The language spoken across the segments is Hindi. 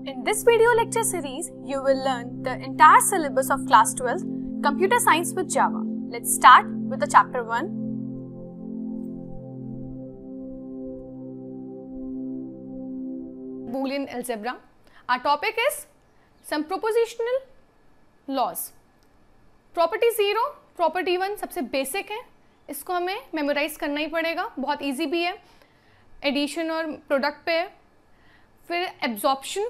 In this video lecture series, you will learn the entire syllabus of class 12 Computer Science with Java. Let's start with the chapter 1. Boolean algebra. Our topic is some propositional laws. Property 0, property 1 सबसे बेसिक है, इसको हमें मेमोराइज करना ही पड़ेगा, बहुत इजी भी है, एडिशन और प्रोडक्ट पे है. फिर absorption,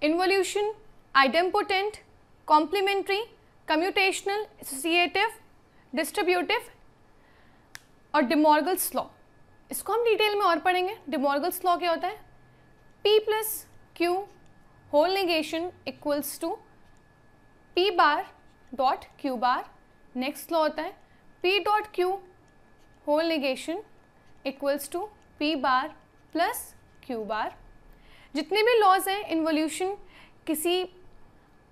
involution, idempotent, complementary, commutational, associative, distributive और डिमॉर्गल्स लॉ. इसको हम डिटेल में और पढ़ेंगे. डिमॉर्गल्स लॉ क्या होता है? P plus Q whole negation equals to P bar dot Q bar. Next law होता है P dot Q whole negation equals to P bar plus Q bar. जितने भी लॉज हैं इन्वोल्यूशन, किसी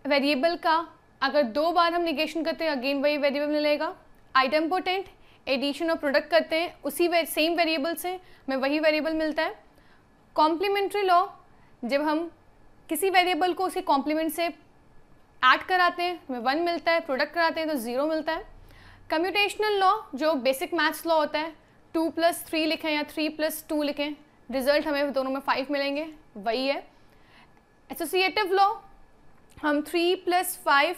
वेरिएबल का अगर दो बार हम निगेशन करते हैं अगेन वही वेरिएबल मिलेगा. आइडेम्पोटेंट, एडिशन और प्रोडक्ट करते हैं उसी सेम वेरिएबल से हमें वही वेरिएबल मिलता है. कॉम्प्लीमेंट्री लॉ, जब हम किसी वेरिएबल को उसी कॉम्प्लीमेंट से ऐड कराते हैं हमें 1 मिलता है, प्रोडक्ट कराते हैं तो 0 मिलता है. कम्यूटेशनल लॉ जो बेसिक मैथ्स लॉ होता है, 2 प्लस 3 लिखें या 3 प्लस 2 लिखें, रिजल्ट हमें दोनों में 5 मिलेंगे, वही है. एसोसिएटिव लॉ, हम 3 प्लस 5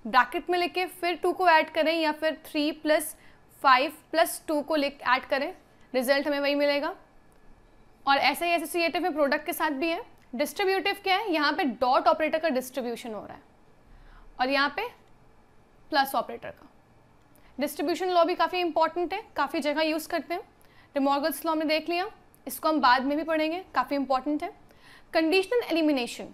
ब्रैकेट में लिखे फिर 2 को ऐड करें या फिर 3 प्लस 5 प्लस 2 को ऐड करें, रिजल्ट हमें वही मिलेगा. और ऐसे ही एसोसिएटिव में प्रोडक्ट के साथ भी है. डिस्ट्रीब्यूटिव क्या है? यहाँ पे डॉट ऑपरेटर का डिस्ट्रीब्यूशन हो रहा है और यहाँ पे प्लस ऑपरेटर का. डिस्ट्रीब्यूशन लॉ भी काफ़ी इंपॉर्टेंट है, काफ़ी जगह यूज़ करते हैं. डिमॉर्गल्स लॉ में देख लिया, इसको हम बाद में भी पढ़ेंगे, काफ़ी इंपॉर्टेंट है. कंडीशनल एलिमिनेशन,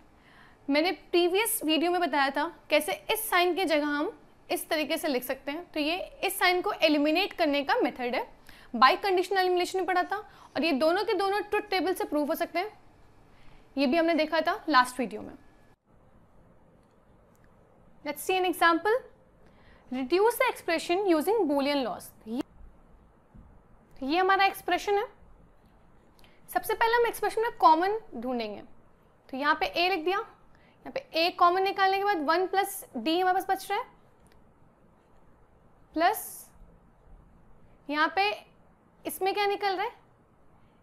मैंने प्रीवियस वीडियो में बताया था कैसे इस साइन की जगह हम इस तरीके से लिख सकते हैं. तो ये इस साइन को एलिमिनेट करने का मेथड है. बाई कंडीशनल एलिमिनेशन में पढ़ा था और ये दोनों के दोनों ट्रुथ टेबल से प्रूव हो सकते हैं, ये भी हमने देखा था लास्ट वीडियो में. Let's see an example. Reduce the expression using Boolean laws. ये हमारा एक्सप्रेशन है. सबसे पहले हम एक्सप्रेशन में कॉमन ढूंढेंगे. तो यहाँ पे a लिख दिया, यहाँ पे a कॉमन निकालने के बाद 1 प्लस डी हमारे पास बच रहा है, प्लस यहाँ पे इसमें क्या निकल रहा है,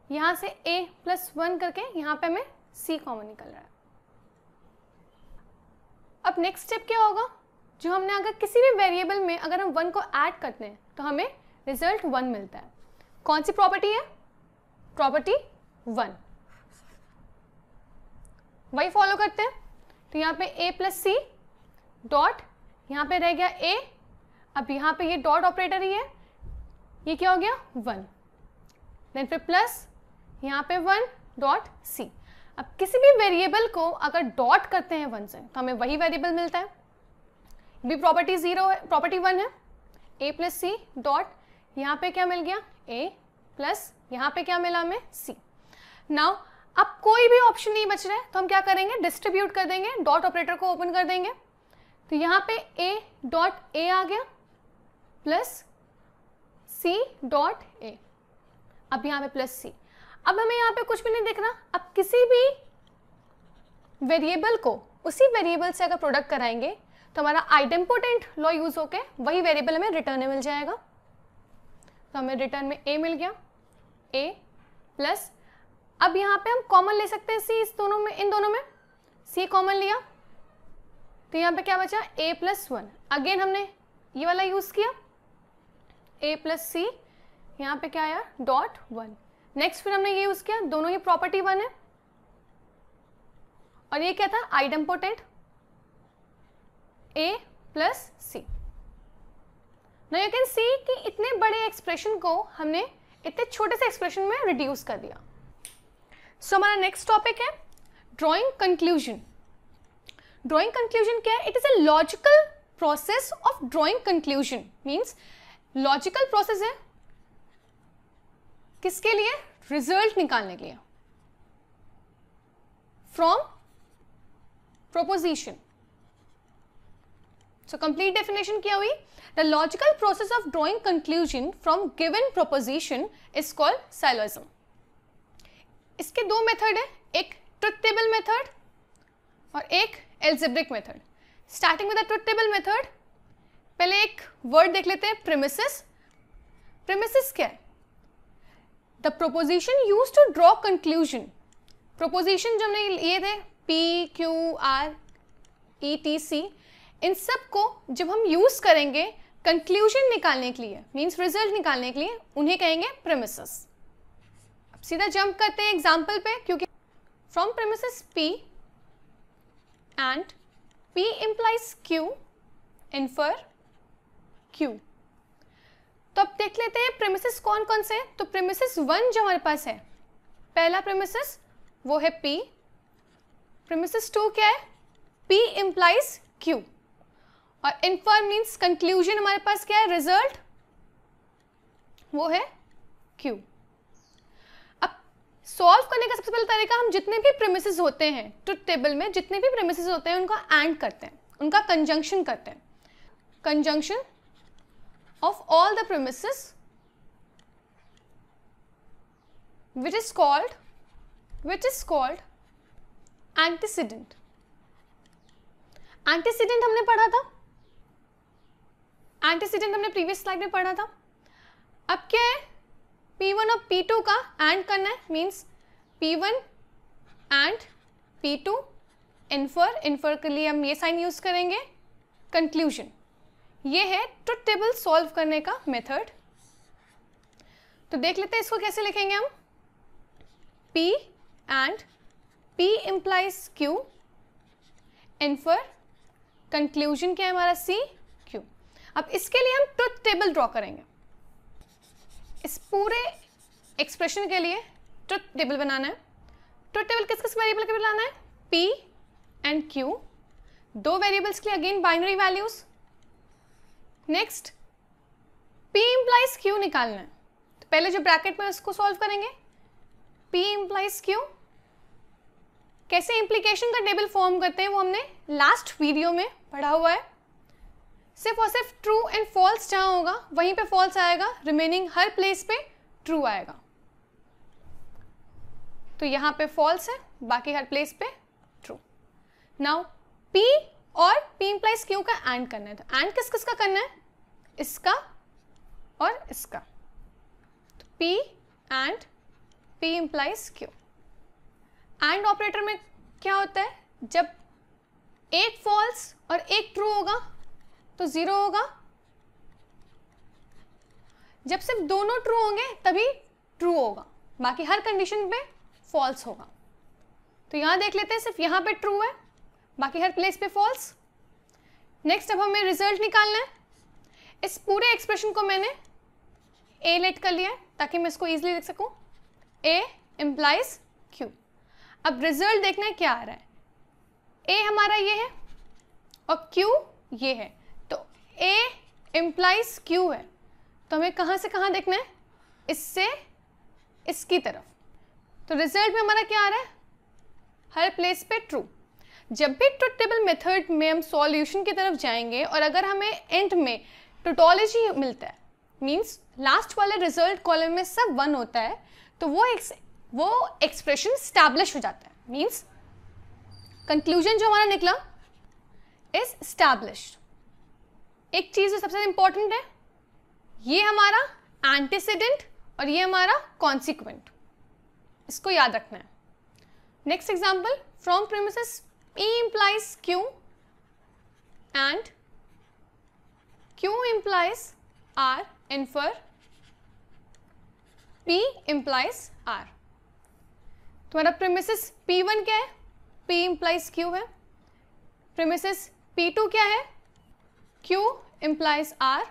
यहाँ से a प्लस 1 करके यहाँ पे हमें c कॉमन निकल रहा है. अब नेक्स्ट स्टेप क्या होगा? जो हमने अगर किसी भी वेरिएबल में अगर हम 1 को ऐड करते हैं तो हमें रिजल्ट 1 मिलता है. कौन सी प्रॉपर्टी है? प्रॉपर्टी 1. वही फॉलो करते हैं. तो यहाँ पे a प्लस सी डॉट, यहाँ पे रह गया a, अब यहाँ पे ये डॉट ऑपरेटर ही है, ये क्या हो गया 1. देन फिर प्लस यहाँ पे 1 डॉट सी. अब किसी भी वेरिएबल को अगर डॉट करते हैं 1 से तो हमें वही वेरिएबल मिलता है. भी प्रॉपर्टी 0 है, प्रॉपर्टी 1 है. a प्लस सी डॉट, यहाँ पे क्या मिल गया a प्लस यहाँ पे क्या मिला हमें c. नाउ अब कोई भी ऑप्शन नहीं बच रहा है तो हम क्या करेंगे? डिस्ट्रीब्यूट कर देंगे, डॉट ऑपरेटर को ओपन कर देंगे. तो यहाँ पे a डॉट a आ गया प्लस c डॉट a. अब यहाँ पे प्लस c. अब हमें यहाँ पे कुछ भी नहीं दिख रहा. अब किसी भी वेरिएबल को उसी वेरिएबल से अगर प्रोडक्ट कराएंगे तो हमारा आइडेम्पोटेंट लॉ यूज होके वही वेरिएबल हमें रिटर्न में मिल जाएगा. तो हमें रिटर्न में a मिल गया, a प्लस, अब यहाँ पे हम कॉमन ले सकते हैं c इस दोनों में, इन दोनों में c कॉमन लिया तो यहाँ पे क्या बचा a प्लस 1. अगेन हमने ये वाला यूज किया a प्लस सी, यहाँ पे क्या आया डॉट 1. नेक्स्ट फिर हमने ये यूज किया, दोनों ही प्रॉपर्टी 1 है और ये क्या था idempotent a plus C. Now you can see कि इतने बड़े एक्सप्रेशन को हमने इतने छोटे से एक्सप्रेशन में रिड्यूस कर दिया. सो हमारा नेक्स्ट टॉपिक है ड्राइंग कंक्लूजन. ड्राइंग कंक्लूजन क्या है? It is a logical process of drawing conclusion. Means logical process है किसके लिए? रिजल्ट निकालने के लिए from proposition. So complete definition क्या हुई? The logical process of drawing conclusion from given proposition is called syllogism. इसके दो मेथड है, एक ट्रुथ टेबल मेथड और एक algebraic method. Starting with the truth table method, पहले एक वर्ड देख लेते हैं, प्रीमिसेस। प्रीमिसेस क्या है? The proposition use to draw conclusion. Proposition जो हमने लिए थे P Q R E T C, इन सब को जब हम यूज करेंगे कंक्लूजन निकालने के लिए, मीन्स रिजल्ट निकालने के लिए, उन्हें कहेंगे प्रीमिसेस। अब सीधा जंप करते हैं एग्जाम्पल पे, क्योंकि from premises P and P implies Q, infer Q. तो अब देख लेते हैं प्रीमिसेस कौन कौन से हैं। तो प्रीमिसेस 1 जो हमारे पास है, पहला प्रीमिसेस वो है P। प्रीमिसेस 2 क्या है? P implies Q। और इन्फर मीन्स कंक्लूजन हमारे पास क्या है? रिजल्ट, वो है Q। अब सॉल्व करने का सबसे पहला तरीका, हम जितने भी प्रीमिसेस होते हैं ट्रुथ टेबल में, जितने भी प्रीमिसेस होते हैं उनका एंड करते हैं, उनका कंजंक्शन करते हैं। Conjunction of all the premises which is called antecedent। antecedent हमने पढ़ा था, antecedent हमने प्रीवियस स्लाइड में पढ़ा था। अब क्या है? P1 और P2 का एंड करना है, means P1 and P2 infer के लिए हम ये साइन यूज करेंगे, कंक्लूजन। ये है ट्रुथ टेबल सॉल्व करने का मेथड। तो देख लेते हैं इसको कैसे लिखेंगे हम। P and P implies Q, infer conclusion क्या है हमारा C Q। अब इसके लिए हम ट्रुथ टेबल ड्रॉ करेंगे। इस पूरे एक्सप्रेशन के लिए ट्रुथ टेबल बनाना है। ट्रुथ टेबल किस किस वेरिएबल के लिए बनाना है? P एंड Q, दो वेरिएबल्स के लिए again binary values. Next P implies Q निकालना है। तो पहले जो ब्रैकेट में उसको सॉल्व करेंगे, P इम्प्लाइज Q। कैसे इम्प्लीकेशन का टेबल फॉर्म करते हैं वो हमने लास्ट वीडियो में पढ़ा हुआ है। सिर्फ और सिर्फ ट्रू एंड फॉल्स जहां होगा वहीं पे फॉल्स आएगा, रिमेनिंग हर प्लेस पे ट्रू आएगा। तो यहां पे फॉल्स है, बाकी हर प्लेस पे ट्रू। नाउ P और P इम्प्लाइज Q का एंड करना है। तो एंड किस किस का करना है? इसका और इसका। तो P and P implies Q। And operator में क्या होता है? जब एक फॉल्स और एक ट्रू होगा तो 0 होगा, जब सिर्फ दोनों ट्रू होंगे तभी ट्रू होगा, बाकी हर कंडीशन पे फॉल्स होगा। तो यहां देख लेते हैं, सिर्फ यहां पे ट्रू है, बाकी हर प्लेस पे फॉल्स। नेक्स्ट अब हमें रिजल्ट निकालना है। इस पूरे एक्सप्रेशन को मैंने A लेट कर लिया है ताकि मैं इसको इजीली लिख सकूं। A implies Q। अब रिजल्ट देखना है क्या आ रहा है। A हमारा ये है और Q ये है, तो A इम्प्लाइज Q है, तो हमें कहाँ से कहाँ देखना है? इससे इसकी तरफ। तो रिजल्ट में हमारा क्या आ रहा है? हर प्लेस पे ट्रू। जब भी ट्रुथ टेबल मेथड में हम सॉल्यूशन की तरफ जाएंगे और अगर हमें एंड में टोटोलॉजी मिलता है, मींस लास्ट वाले रिजल्ट कॉलम में सब 1 होता है, तो वो एक्सप्रेशन स्टैब्लिश हो जाता है, मींस कंक्लूजन जो हमारा निकला इज स्टैब्लिश्ड। एक चीज जो सबसे इंपॉर्टेंट है, ये हमारा एंटीसीडेंट और ये हमारा कॉन्सिक्वेंट, इसको याद रखना है। Next example, from premises P implies Q and Q implies R, infer P implies R। तुम्हारा प्रीमिसेस P1 क्या है? P implies Q है। प्रीमिसेस P2 क्या है? Q implies R।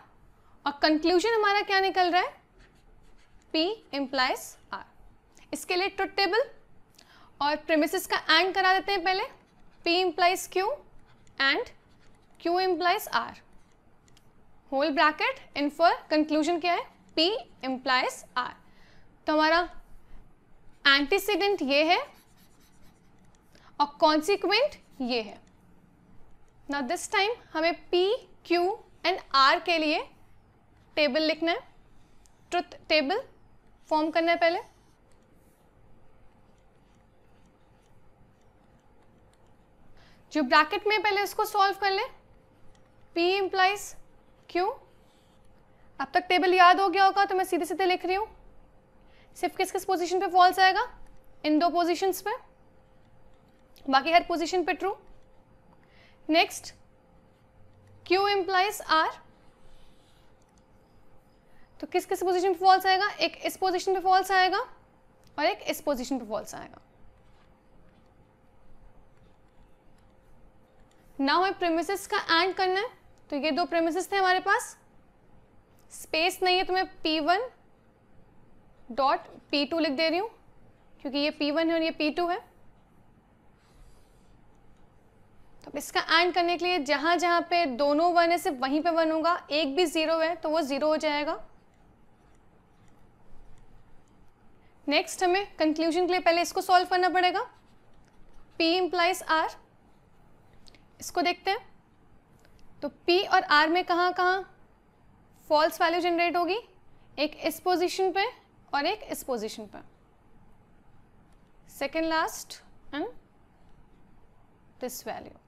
और कंक्लूजन हमारा क्या निकल रहा है? P implies R। इसके लिए ट्रुथ टेबल और प्रीमिसेस का एंड करा देते हैं पहले। P implies Q and Q implies R, whole bracket, infer conclusion क्या है? P implies R। तो हमारा एंटीसीडेंट ये है और कॉन्सिक्वेंट ये है। नाउ दिस टाइम हमें P, Q एंड R के लिए टेबल लिखना है, ट्रुथ टेबल फॉर्म करना है पहले। जो ब्रैकेट में पहले उसको सॉल्व कर ले, P इम्प्लाइज Q। अब तक टेबल याद हो गया होगा तो मैं सीधे सीधे लिख रही हूँ। सिर्फ किस किस पोजीशन पे फॉल्स आएगा, इन दो पोजीशंस पे, बाकी हर पोजीशन पे true. Next Q implies R, तो किस किस पोजीशन पे फॉल्स आएगा, एक इस पोजीशन पे फॉल्स आएगा और एक इस पोजीशन पे फॉल्स आएगा। नाउ हमें प्रीमिसेस का एंड करना है, तो ये दो प्रीमिसेस थे हमारे पास, स्पेस नहीं है तो मैं P1 डॉट P2 लिख दे रही हूँ क्योंकि ये P1 है और ये P2 है। तो इसका एंड करने के लिए जहां जहां पे दोनों 1 है सिर्फ वहीं पे 1 होगा, एक भी 0 है तो वो 0 हो जाएगा। नेक्स्ट हमें कंक्लूजन के लिए पहले इसको सॉल्व करना पड़ेगा, P इम्प्लाइज R। इसको देखते हैं, तो P और R में कहाँ कहाँ फॉल्स वैल्यू जनरेट होगी, एक इस पोजीशन पे और एक इस पोजीशन पे, second last and this value.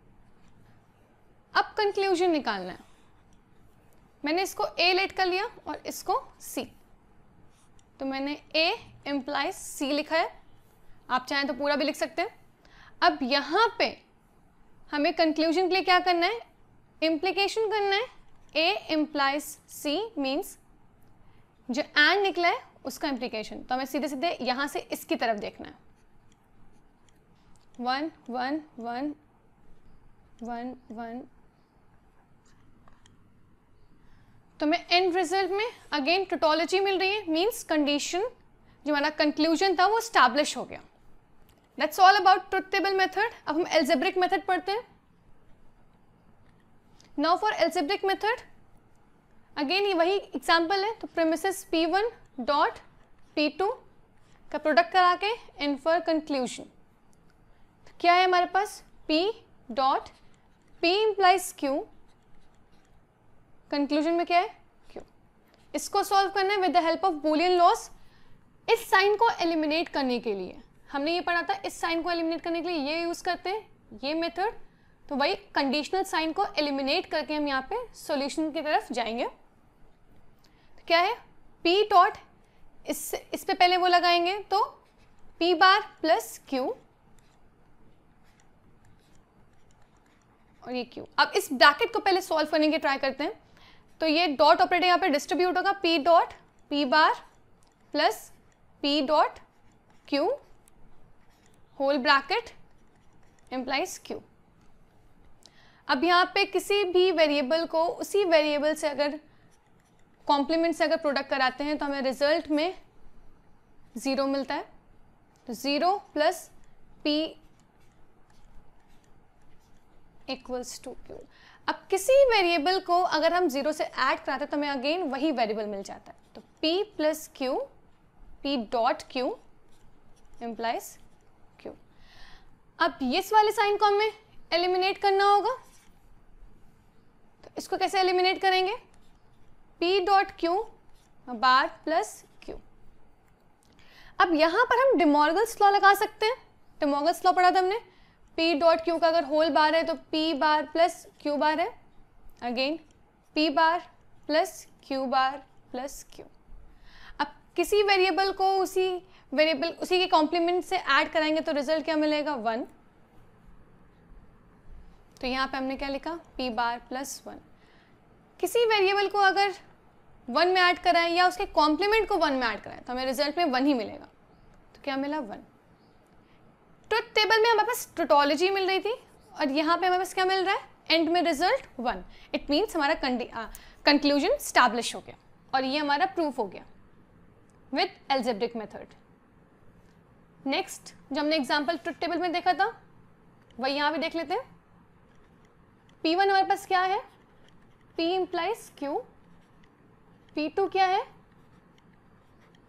अब कंक्लूजन निकालना है, मैंने इसको A लेट कर लिया और इसको C, तो मैंने A इम्प्लाइज C लिखा है, आप चाहें तो पूरा भी लिख सकते हैं। अब यहाँ पे हमें कंक्लूजन के लिए क्या करना है, इम्प्लीकेशन करना है। A इम्प्लाइज C मीन्स जो एंड निकला है उसका इम्प्लीकेशन, तो हमें सीधे सीधे यहाँ से इसकी तरफ देखना है, 1 1 1 1 1। तो हमें एंड रिजल्ट में अगेन टोटोलॉजी मिल रही है, मीन्स कंडीशन जो हमारा कंक्लूजन था वो स्टैब्लिश हो गया। That's all about truth table method. अब हम एल्जेब्रिक मेथड पढ़ते हैं। Now for algebraic method, again ये वही एग्जाम्पल है, तो प्रीमिसेस P1 डॉट P2 का प्रोडक्ट करा के इन्फर कंक्लूजन। तो क्या है हमारे पास, P dot P implies Q, conclusion में क्या है Q। इसको सॉल्व करना है with the help of Boolean loss. इस साइन को एलिमिनेट करने के लिए हमने ये पढ़ा था, इस साइन को एलिमिनेट करने के लिए ये यूज करते हैं, ये मेथड। तो वही कंडीशनल साइन को एलिमिनेट करके हम यहाँ पे सॉल्यूशन की तरफ जाएंगे। तो क्या है, P डॉट इस पे पहले वो लगाएंगे तो P बार प्लस Q और ये Q। अब इस ब्रैकेट को पहले सॉल्व करने की ट्राई करते हैं, तो ये डॉट ऑपरेटर यहाँ पे डिस्ट्रीब्यूट होगा, P dot P bar plus P dot Q whole bracket implies Q। अब यहाँ पे किसी भी वेरिएबल को उसी वेरिएबल से अगर कॉम्प्लीमेंट से अगर प्रोडक्ट कराते हैं तो हमें रिजल्ट में 0 मिलता है, तो 0 plus P equals to Q। अब किसी वेरिएबल को अगर हम 0 से ऐड कराते हैं तो हमें अगेन वही वेरिएबल मिल जाता है, तो P plus Q, P dot Q implies Q। अब इस वाले साइन को हमें एलिमिनेट करना होगा, तो इसको कैसे एलिमिनेट करेंगे, P डॉट Q बार प्लस Q। अब यहाँ पर हम डिमॉर्गल्स लॉ लगा सकते हैं, डिमॉर्गल्स लॉ पढ़ा था हमने, P डॉट Q का अगर होल बार है तो P बार प्लस Q बार है, again P bar plus Q बार प्लस Q। अब किसी वेरिएबल को उसी के कॉम्प्लीमेंट से ऐड कराएंगे तो रिजल्ट क्या मिलेगा, 1। तो यहाँ पे हमने क्या लिखा, P बार प्लस 1। किसी वेरिएबल को अगर 1 में ऐड कराएं या उसके कॉम्प्लीमेंट को 1 में ऐड कराएं तो हमें रिजल्ट में 1 ही मिलेगा, तो क्या मिला, 1। ट्रुथ टेबल में हमारे पास टोटोलॉजी मिल रही थी और यहाँ पे हमारे पास क्या मिल रहा है, एंड में रिजल्ट 1। इट मीन्स हमारा कंक्लूजन स्टैब्लिश हो गया और ये हमारा प्रूफ हो गया विद एल्जेब्रिक मेथड। नेक्स्ट जो हमने एग्जाम्पल ट्रुथ टेबल में देखा था वही यहाँ भी देख लेते हैं। P1 हमारे पास क्या है, P इम्प्लाइज Q, P2 क्या है,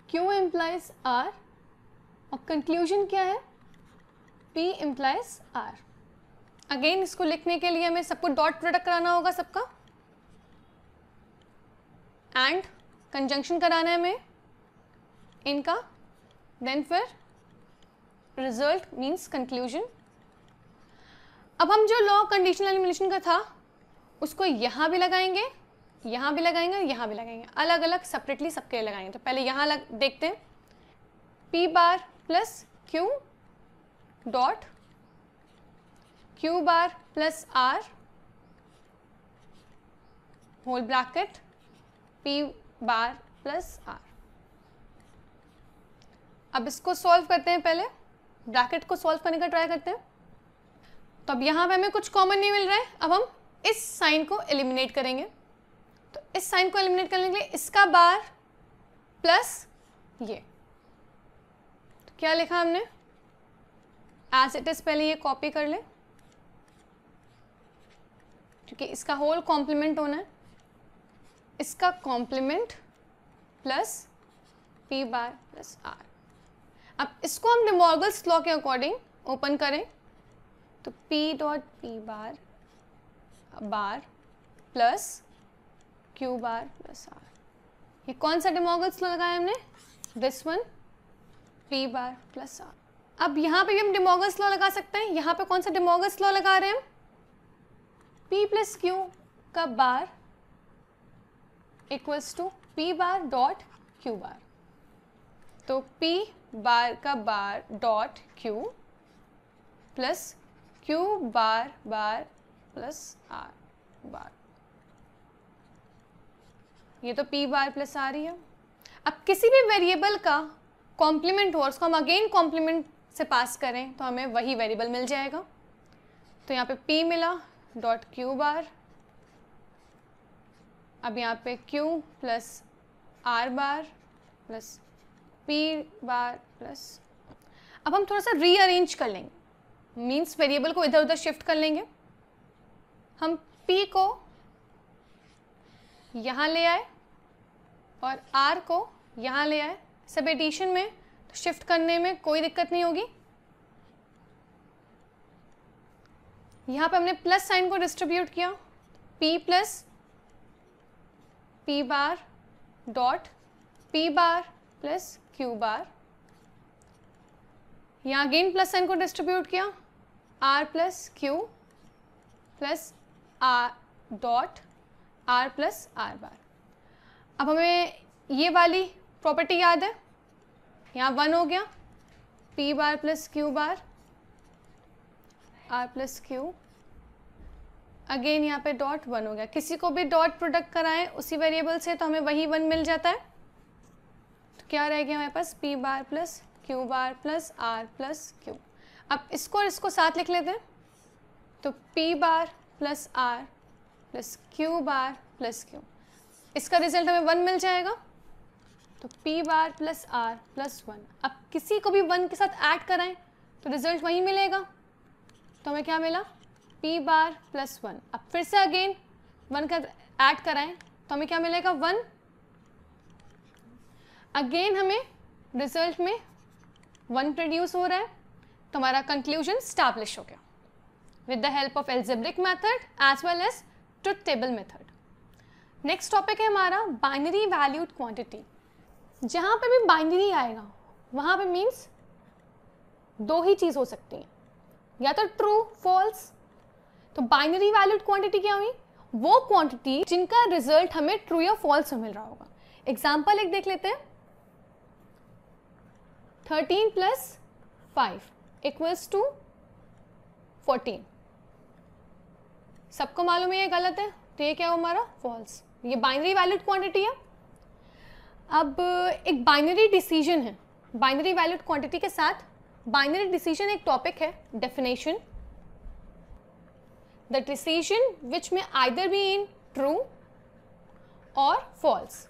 Q इम्प्लाइज R, और कंक्लूजन क्या है, P इम्प्लाइज R। अगेन इसको लिखने के लिए हमें सबको डॉट प्रोडक्ट कराना होगा सबका, एंड कंजंक्शन कराना है हमें इनका, देन फिर रिजल्ट मीन्स कंक्लूजन। अब हम जो लॉ कंडीशनल एलिमिनेशन का था उसको यहाँ भी लगाएंगे, यहाँ भी लगाएंगे, यहाँ भी लगाएंगे, अलग अलग सेपरेटली सबके लगाएंगे। तो पहले यहाँ देखते हैं, P bar plus Q dot Q bar plus R whole bracket P bar plus R. अब इसको सॉल्व करते हैं, पहले ब्रैकेट को सॉल्व करने का ट्राई करते हैं। तो अब यहाँ पे हमें कुछ कॉमन नहीं मिल रहा है, अब हम इस साइन को एलिमिनेट करेंगे। तो इस साइन को एलिमिनेट करने के लिए इसका बार प्लस ये, तो क्या लिखा हमने, एज इट इज पहले ये कॉपी कर ले क्योंकि इसका होल कॉम्प्लीमेंट होना है, इसका complement plus P bar plus R. अब इसको हम डे मॉर्गल्स लॉ के अकॉर्डिंग ओपन करें तो P dot P bar bar plus Q bar plus R. ये कौन सा डे मॉर्गल्स लॉ लगाया हमने, this one, P bar plus R. अब यहाँ पे भी हम डे मॉर्गल्स लॉ लगा सकते हैं। यहाँ पे कौन सा डे मॉर्गल्स लॉ लगा रहे हैं हम, पी प्लस क्यू का bar equals to P bar dot Q bar. तो पी बार का bar dot Q plus Q bar bar plus R bar, ये तो पी बार प्लस आर ही है। अब किसी भी वेरिएबल का कॉम्प्लीमेंट हो और उसको हम अगेन कॉम्प्लीमेंट से पास करें तो हमें वही वेरिएबल मिल जाएगा। तो यहाँ पे p मिला डॉट क्यू बार, अब यहाँ पे q प्लस आर बार प्लस p बार प्लस। अब हम थोड़ा सा रीअरेंज कर लेंगे, मीन्स वेरिएबल को इधर उधर शिफ्ट कर लेंगे। हम p को यहाँ ले आए और r को यहाँ ले आए, सब एडिशन में, तो शिफ्ट करने में कोई दिक्कत नहीं होगी। यहाँ पे हमने प्लस साइन को डिस्ट्रीब्यूट किया, p plus p bar dot p bar plus q बार। यहाँ अगेन प्लस साइन को डिस्ट्रीब्यूट किया, r plus q plus r dot r plus r बार। अब हमें ये वाली प्रॉपर्टी याद है, यहाँ 1 हो गया, p बार प्लस q बार r प्लस q, अगेन यहाँ पे डॉट 1 हो गया। किसी को भी डॉट प्रोडक्ट कराएं उसी वेरिएबल से तो हमें वही 1 मिल जाता है। तो क्या रह गया हमारे पास, p बार प्लस q बार प्लस r प्लस q। अब इसको और इसको साथ लिख लेते हैं, तो p bar plus r plus q बार प्लस q, इसका रिजल्ट हमें 1 मिल जाएगा। तो p bar plus r plus 1। अब किसी को भी 1 के साथ ऐड कराएं तो रिजल्ट वही मिलेगा। तो हमें क्या मिला, p बार प्लस 1। अब फिर से अगेन 1 का ऐड कराएं तो हमें क्या मिलेगा, 1। अगेन हमें रिजल्ट में 1 प्रोड्यूस हो रहा है, तो हमारा कंक्लूजन स्टैब्लिश हो गया with the help of algebraic method as well as truth table method. Next topic है हमारा बाइनरी वैल्यूड क्वांटिटी। जहाँ पे भी बाइनरी आएगा वहाँ पे मीन्स 2 ही चीज़ हो सकती हैं, या तो ट्रू फॉल्स। तो बाइनरी वैल्यूड क्वांटिटी क्या हुई, वो क्वांटिटी जिनका रिजल्ट हमें ट्रू या फॉल्स में मिल रहा होगा। एग्जाम्पल एक देख लेते हैं, 13 प्लस 5 इक्वल्स टू 14। सबको मालूम है ये गलत है, तो ये क्या हो हमारा फॉल्स, ये बाइनरी वैल्यूड क्वांटिटी है। अब एक बाइनरी डिसीजन है, बाइनरी वैल्यूड क्वांटिटी के साथ बाइनरी डिसीजन एक टॉपिक है, डेफिनेशन, द डिसीजन विच में either be in true or false.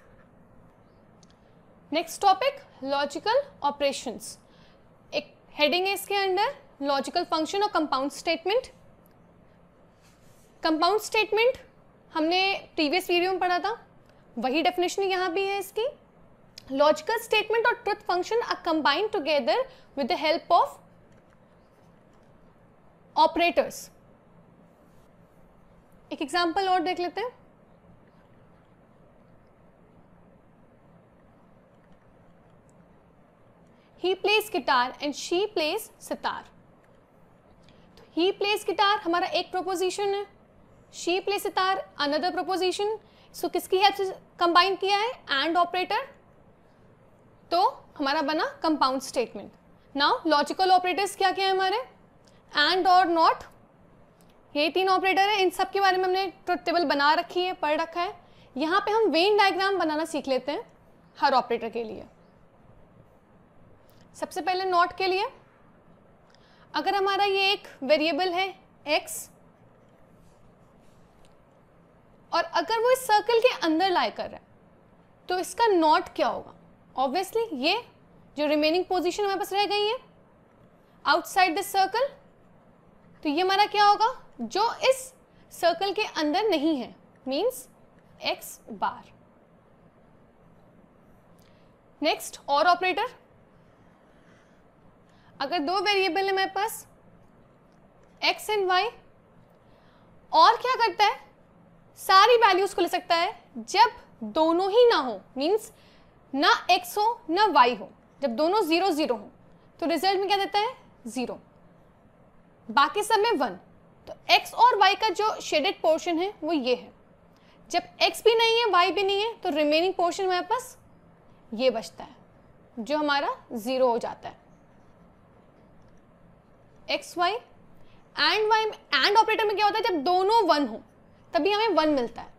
Next topic logical operations, एक हेडिंग है इसके अंदर, लॉजिकल फंक्शन और कंपाउंड स्टेटमेंट। कंपाउंड स्टेटमेंट हमने प्रीवियस वीडियो में पढ़ा था, वही डेफिनेशन यहाँ भी है इसकी। लॉजिकल स्टेटमेंट और truth function are combined together with the help of operators. एक एग्जांपल और देख लेते हैं, he plays guitar and she plays sitar। तो ही प्लेस गिटार हमारा एक प्रोपोजिशन है, she plays sitar another proposition. So किसकी हेल्प से कंबाइन किया है, एंड ऑपरेटर, तो हमारा बना compound statement. Now logical operators क्या क्या है हमारे, एंड और नॉट, ये 3 ऑपरेटर है। इन सब के बारे में हमने ट्रुथ टेबल बना रखी है, पढ़ रखा है। यहाँ पे हम वेन डायग्राम बनाना सीख लेते हैं हर ऑपरेटर के लिए। सबसे पहले नॉट के लिए, अगर हमारा ये एक वेरिएबल है x और अगर वो इस सर्कल के अंदर लाई कर रहा है तो इसका नॉट क्या होगा। ऑब्वियसली ये जो रिमेनिंग पोजीशन हमारे पास रह गई है आउटसाइड दिस सर्कल, तो ये हमारा क्या होगा, जो इस सर्कल के अंदर नहीं है, मीन्स x बार। नेक्स्ट और ऑपरेटर, अगर 2 वेरिएबल है मेरे पास x एंड y, और क्या करता है, सारी वैल्यूज को ले सकता है जब दोनों ही ना हो, मीन्स ना x हो ना y हो। जब दोनों 0 0 हो तो रिजल्ट में क्या देता है, 0, बाकी सब में 1। तो x और y का जो शेडेड पोर्शन है वो ये है। जब x भी नहीं है y भी नहीं है तो रिमेनिंग पोर्शन हमारे पास ये बचता है जो हमारा 0 हो जाता है। एक्स वाई एंड ऑपरेटर में क्या होता है, जब दोनों 1 हो तभी हमें 1 मिलता है।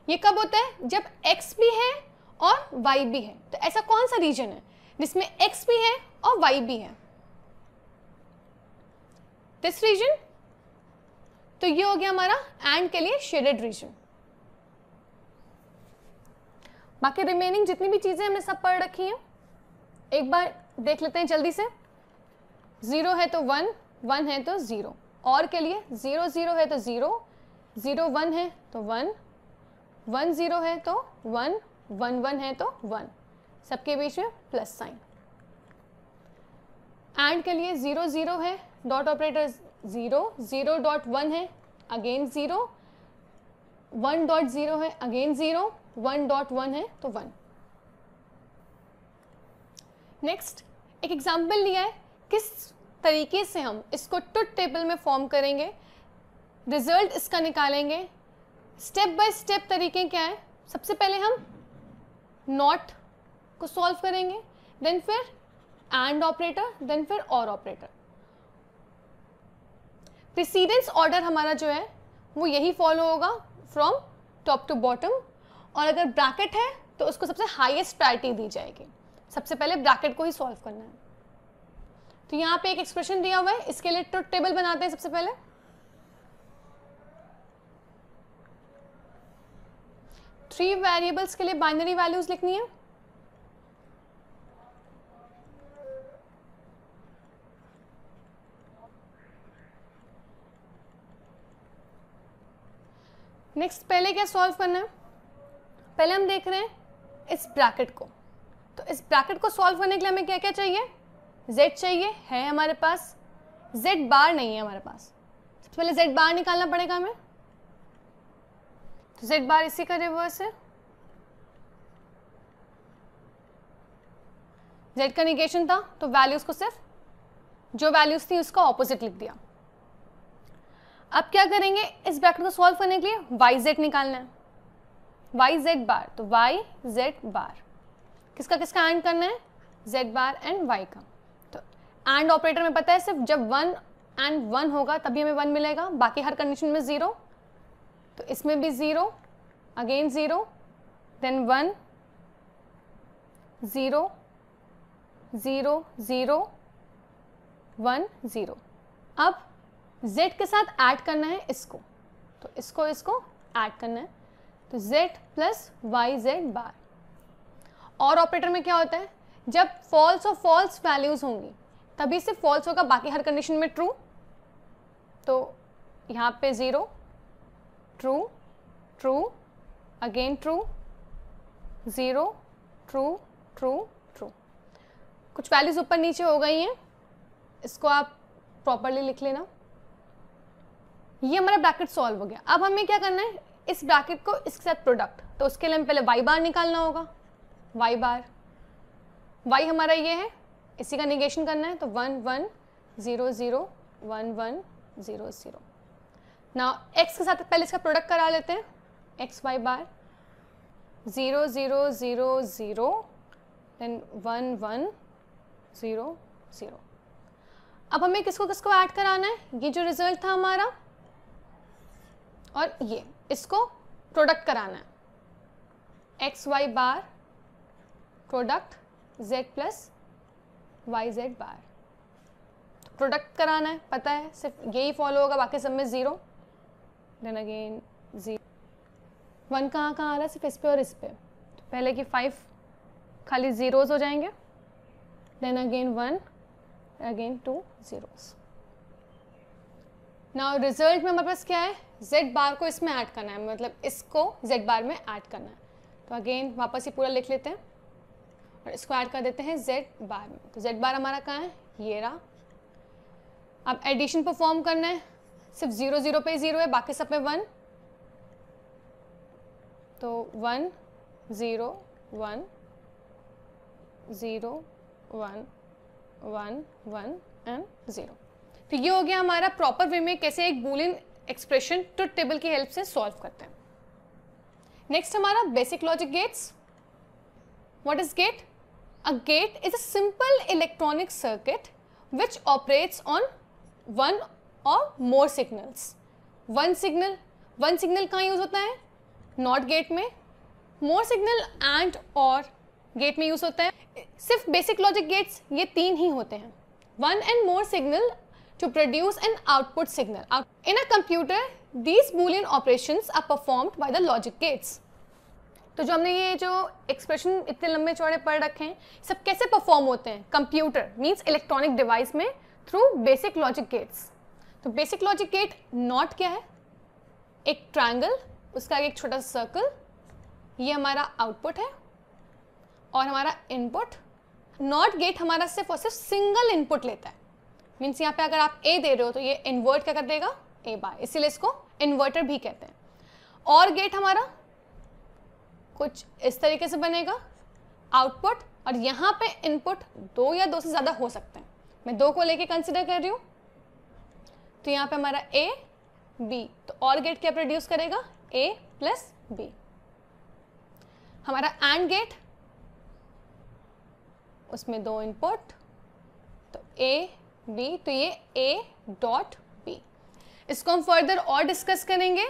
ये कब होता है, जब x भी है और y भी है। तो ऐसा कौन सा रीजन है जिसमें x भी है और y भी है, दिस रीजन। तो ये हो गया हमारा एंड के लिए शेडेड रीजन। बाकी रिमेनिंग जितनी भी चीजें हमने सब पढ़ रखी हैं, एक बार देख लेते हैं जल्दी से। 0 है तो 1, 1 है तो 0, और के लिए 0 0 है तो 0, 0 1 है तो 1, 1 0 है तो 1, 1 1 है तो 1, सबके बीच में प्लस साइन। एंड के लिए 0 0 है, डॉट ऑपरेटर 0, 0 डॉट 1 है, अगेन 0, 1 डॉट 0 है, अगेन 0, 1 डॉट 1 है तो 1। नेक्स्ट एक एग्जाम्पल लिया है किस तरीके से हम इसको ट्रुथ टेबल में फॉर्म करेंगे, रिजल्ट इसका निकालेंगे। स्टेप बाय स्टेप तरीके क्या है, सबसे पहले हम नॉट को सॉल्व करेंगे, देन फिर एंड ऑपरेटर, देन फिर और ऑपरेटर। प्रीसीडेंस ऑर्डर हमारा जो है वो यही फॉलो होगा फ्रॉम टॉप टू बॉटम, और अगर ब्रैकेट है तो उसको सबसे हाईएस्ट प्रायोरिटी दी जाएगी। सबसे पहले ब्रैकेट को ही सॉल्व करना है। तो यहाँ पे एक एक्सप्रेशन दिया हुआ है, इसके लिए ट्रुथ टेबल बनाते हैं। सबसे पहले 3 वेरिएबल्स के लिए बाइनरी वैल्यूज लिखनी है। नेक्स्ट पहले क्या सॉल्व करना है, पहले हम देख रहे हैं इस ब्रैकेट को। तो इस ब्रैकेट को सॉल्व करने के लिए हमें क्या क्या चाहिए, z चाहिए, है हमारे पास, z बार नहीं है हमारे पास। सबसे पहले z बार निकालना पड़ेगा हमें। तो z बार इसी का रिवर्स है, z का निगेशन था तो वैल्यूज को सिर्फ जो वैल्यूज थी उसका ऑपोजिट लिख दिया। अब क्या करेंगे, इस ब्रैकेट को सॉल्व करने के लिए yz निकालना है, yz बार। तो yz बार किसका किसका एंड करना है, z बार एंड y का। तो एंड ऑपरेटर में पता है सिर्फ जब 1 एंड 1 होगा तभी हमें 1 मिलेगा, बाकी हर कंडीशन में 0। तो इसमें भी 0, अगेन 0, देन 1, 0 0 0 1 0। अब z के साथ ऐड करना है इसको, तो इसको ऐड करना है। तो z प्लस yz बार। और ऑपरेटर में क्या होता है, जब फॉल्स और फॉल्स वैल्यूज होंगी तभी सिर्फ फॉल्स होगा, बाकी हर कंडीशन में ट्रू। तो यहाँ पे 0, true, true, again true, 0, true, true, true. कुछ वैल्यूज ऊपर नीचे हो गई हैं, इसको आप प्रॉपरली लिख लेना। ये हमारा ब्रैकेट सॉल्व हो गया। अब हमें क्या करना है, इस ब्रैकेट को इसके साथ प्रोडक्ट, तो उसके लिए हमें पहले y बार निकालना होगा। y बार, y हमारा ये है, इसी का निगेशन करना है। तो 1 1 0 0 1 1 0 0। नाउ x के साथ पहले इसका प्रोडक्ट करा लेते हैं, x y बार 0 0 0 0 देन 1 1 0 0। अब हमें किसको किसको ऐड कराना है, ये जो रिजल्ट था हमारा और ये, इसको प्रोडक्ट कराना है, X Y bar product z plus Y Z bar. Product कराना है, पता है सिर्फ यही फॉलो होगा, बाकी सब में 0 देन अगेन 0। 1 कहाँ आ रहा है, सिर्फ इस पे और इस पे, तो पहले की 5 खाली जीरोज हो जाएंगे, then again 1 again 2 zeros। Now result में हमारे पास क्या है, z बार को इसमें ऐड करना है, मतलब इसको z बार में ऐड करना है, तो अगेन वापस ही पूरा लिख लेते हैं और इसको ऐड कर देते हैं z बार में। तो z बार हमारा कहाँ है, ये रहा। अब एडिशन परफॉर्म करना है, सिर्फ 0 0 पे 0 है, बाकी सब पे 1, तो 1 0 1 0 1 1 1 एंड 0। तो ये हो गया हमारा प्रॉपर वे में कैसे एक बूलियन एक्सप्रेशन ट्रुथ टेबल की हेल्प से सॉल्व करते हैं। नेक्स्ट हमारा basic logic gates. What is gate? A gate is a simple electronic circuit which operates on one or more signals. One signal कहाँ यूज होता है, नॉट गेट में। More signal and or gate में यूज होता है। सिर्फ बेसिक लॉजिक गेट्स ये 3 ही होते हैं, one and more signal to produce an output signal. In a computer, these Boolean operations are performed by the logic gates. तो जो हमने ये जो एक्सप्रेशन इतने लंबे चौड़े पढ़ रखे हैं, सब कैसे परफॉर्म होते हैं, कंप्यूटर मीन्स इलेक्ट्रॉनिक डिवाइस में, थ्रू बेसिक लॉजिक गेट्स। तो बेसिक लॉजिक गेट नॉट क्या है, एक ट्रायंगल, उसका एक छोटा सा सर्कल, ये हमारा आउटपुट है और हमारा इनपुट। नॉट गेट हमारा सिर्फ और सिर्फ सिंगल इनपुट लेता है, मीन्स यहाँ पे अगर आप ए दे रहे हो तो ये इन्वर्ट क्या कर देगा, ए बार, इसीलिए इसको इन्वर्टर भी कहते हैं। और गेट हमारा कुछ इस तरीके से बनेगा, आउटपुट, और यहाँ पे इनपुट 2 या 2 से ज़्यादा हो सकते हैं, मैं 2 को लेके कंसिडर कर रही हूँ। तो यहाँ पे हमारा ए बी, तो और गेट क्या प्रोड्यूस करेगा, ए प्लस बी। हमारा एंड गेट, उसमें 2 इनपुट, तो ए बी, तो ये ए डॉट बी। इसको हम फर्दर और डिस्कस करेंगे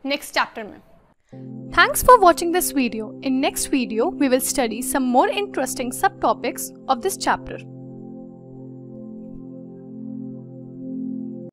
नेक्स्ट चैप्टर में। Thanks for watching this video. In next video, we will study some more interesting subtopics of this chapter.